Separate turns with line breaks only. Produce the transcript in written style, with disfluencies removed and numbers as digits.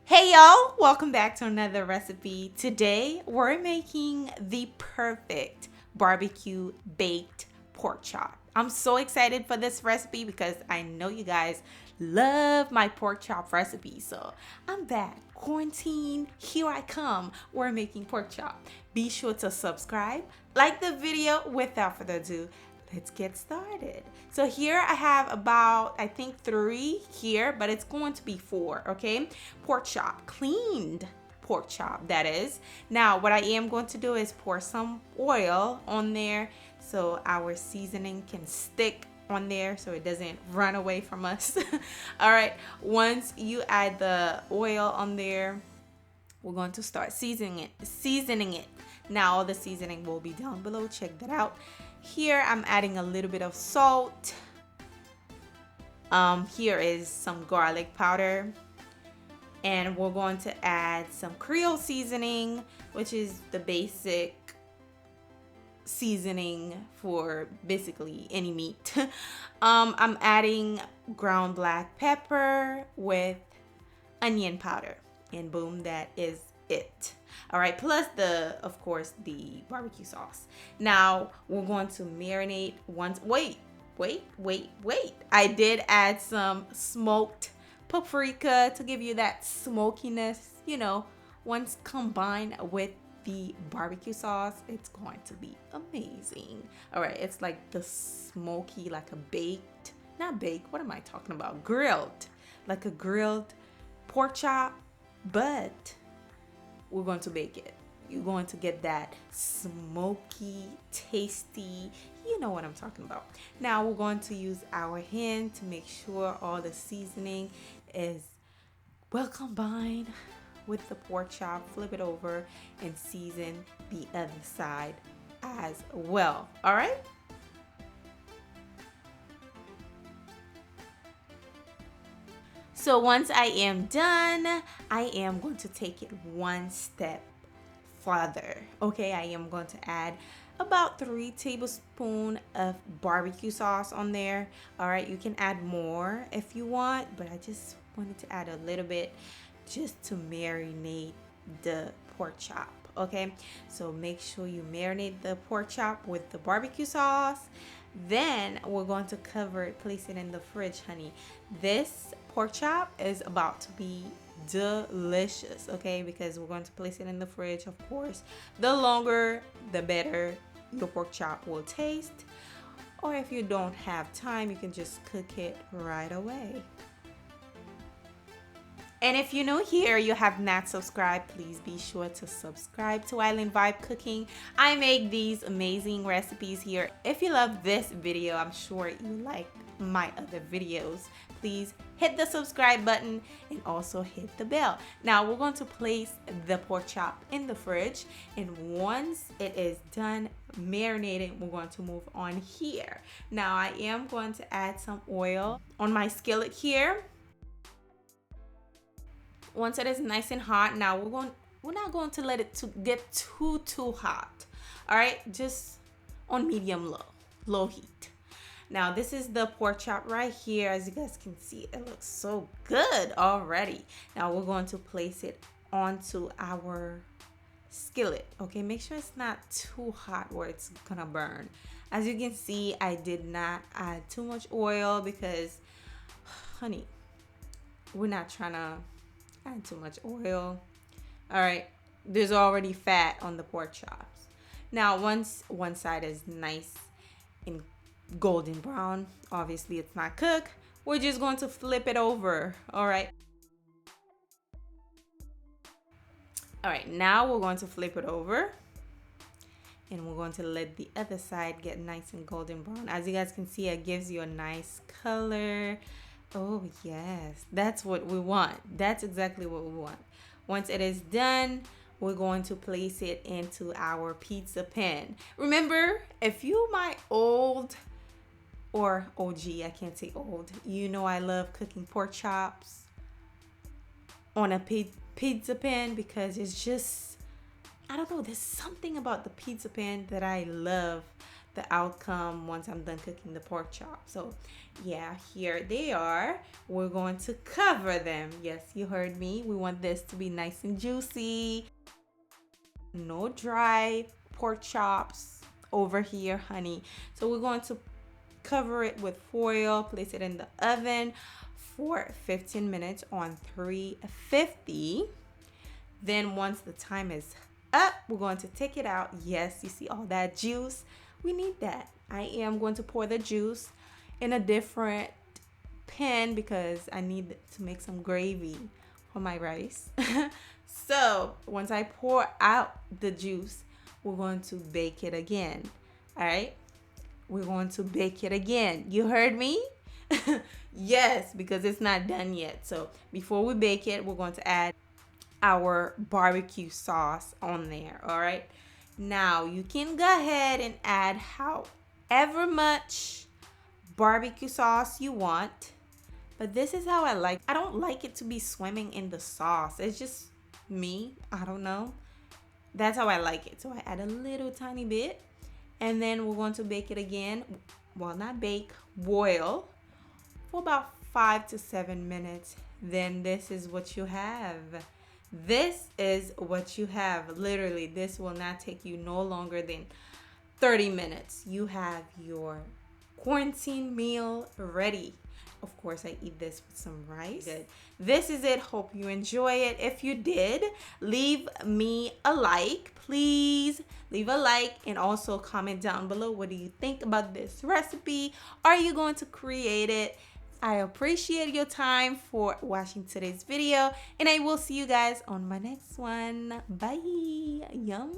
Hey y'all, welcome back to another recipe. Today we're making the perfect barbecue baked pork chop. I'm so excited for this recipe because I know you guys love my pork chop recipe. So I'm back. Quarantine, here I come. We're making pork chop. Be sure to subscribe, like the video. Without further ado, let's get started. So here I have about, I think 3 here, but it's going to be 4, okay? Pork chop, cleaned pork chop, that is. Now, what I am going to do is pour some oil on there so our seasoning can stick on there so it doesn't run away from us. All right, once you add the oil on there, we're going to start seasoning it. Now all the seasoning will be down below. Check that out. Here I'm adding a little bit of salt. Here is some garlic powder, and we're going to add some Creole seasoning, which is the basic seasoning for basically any meat. I'm adding ground black pepper with onion powder, and boom, that is it. All right, plus of course the barbecue sauce. Now we're going to marinate once. Wait. I did add some smoked paprika to give you that smokiness, once combined with the barbecue sauce, it's going to be amazing. All right, it's like the smoky, like a baked, not baked, what am I talking about? Grilled, like a grilled pork chop, but we're going to bake it. You're going to get that smoky, tasty, you know what I'm talking about. Now we're going to use our hand to make sure all the seasoning is well combined with the pork chop. Flip it over and season the other side as well. All right. So once I am done, I am going to take it one step further. Okay, I am going to add about 3 tablespoons of barbecue sauce on there. All right, you can add more if you want, but I just wanted to add a little bit just to marinate the pork chop. Okay, so make sure you marinate the pork chop with the barbecue sauce. Then we're going to cover it, place it in the fridge, honey. This pork chop is about to be delicious, okay? Because we're going to place it in the fridge, of course. The longer, the better your pork chop will taste. Or if you don't have time, you can just cook it right away. And if you're new here, you have not subscribed, please be sure to subscribe to Island Vibe Cooking. I make these amazing recipes here. If you love this video, I'm sure you like my other videos. Please hit the subscribe button and also hit the bell. Now we're going to place the pork chop in the fridge, and once it is done marinating, we're going to move on here. Now I am going to add some oil on my skillet here. Once it is nice and hot, now we're not going to let it get too hot. All right, just on medium low heat. Now this is the pork chop right here. As you guys can see, it looks so good already. Now we're going to place it onto our skillet. Okay, make sure it's not too hot where it's gonna burn. As you can see, I did not add too much oil because, honey, we're not trying to add too much oil. All right, there's already fat on the pork chops. Now once one side is nice and golden brown, obviously it's not cooked, we're just going to flip it over. All right, now we're going to flip it over, and we're going to let the other side get nice and golden brown. As you guys can see, it gives you a nice color. Oh yes, that's what we want. That's exactly what we want. Once it is done, we're going to place it into our pizza pan. Remember, if you my old or OG, I can't say old, you know I love cooking pork chops on a pizza pan because it's just, I don't know, there's something about the pizza pan that I love the outcome once I'm done cooking the pork chop. So yeah, here they are. We're going to cover them. Yes, you heard me. We want this to be nice and juicy. No dry pork chops over here, honey. So we're going to cover it with foil, place it in the oven for 15 minutes on 350. Then once the time is up, we're going to take it out. Yes, you see all that juice? We need that. I am going to pour the juice in a different pan because I need to make some gravy for my rice. So once I pour out the juice, we're going to bake it again. All right? We're going to bake it again. You heard me? Yes, because it's not done yet. So before we bake it, we're going to add our barbecue sauce on there. All right? Now you can go ahead and add however much barbecue sauce you want. But this is how I like. I don't like it to be swimming in the sauce. It's just me. I don't know. That's how I like it. So I add a little tiny bit. And then we're going to bake it again. Well, not bake, boil for about 5 to 7 minutes. Then this is what you have. This is what you have. Literally, this will not take you no longer than 30 minutes. You have your quarantine meal ready. Of course, I eat this with some rice. Good. This is it. Hope you enjoy it. If you did, leave me a like. Please leave a like and also comment down below. What do you think about this recipe? Are you going to create it? I appreciate your time for watching today's video, and I will see you guys on my next one. Bye. Yum.